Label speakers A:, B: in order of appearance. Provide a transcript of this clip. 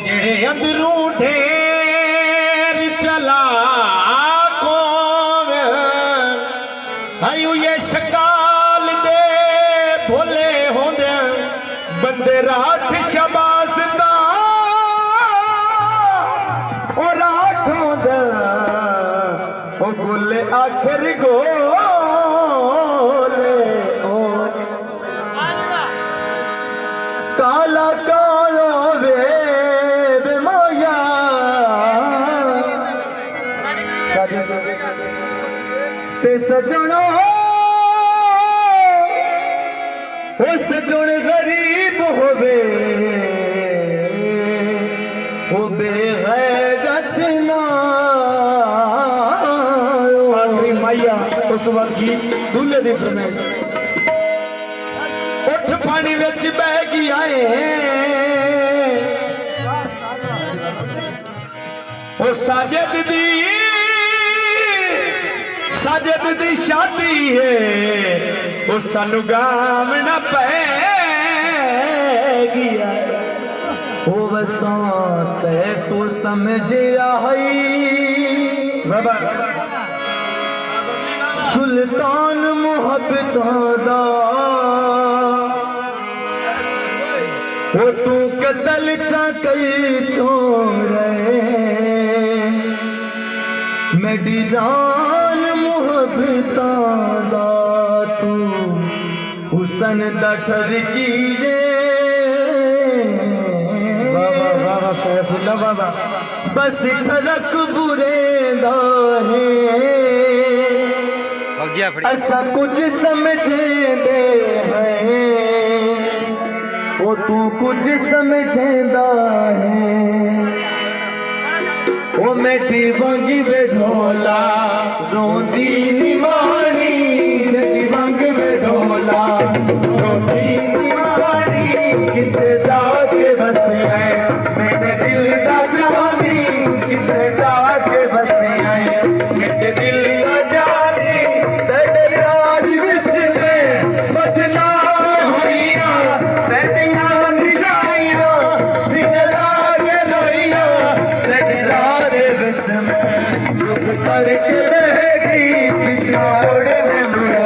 A: जेड़े अंदरों ढेर चला आयु ये शकाल दे भोले होंदे बंदे रात शबाज दा और रात होंदे ओ गुल आखिर गोले काला काला वेद माया ते सजनो हो सजन गरीब होवे हो बेगैरत ना आखिरी माया उस वक्त की दूल्हे दी फरमाइश उठ पानी विच बह गया ओ साजिद दी शादी है ओ सानू गाम न पै गया ओ बसात तू समझ आई सुल्तान मुहब्बतां दा वो तू कतल चा कई छोड़े मेरी जान मुहब्बतां दा तू हुसन दा ठरकी रे बाबा बाबा सैफुल्लाह बाबा बस ठरक बुरे दा है ऐसा कुछ समझे दे है वो तू कुछ समझेंदा है वो मेटी बंगी वे ढोला रोंदी निमानी मेटी बंगी वे ढोला रोंदी निमानी कितने जाके बसे हैं मेरे दिल का जानी कितने जाके बसे हैं मेरे दिल का जानी तेरे राज विच ने बदनाम होइया तेरिया निशानियां सिंगला के लोइया तेरी रात विच में चुप करके बह गई पिछोड़ में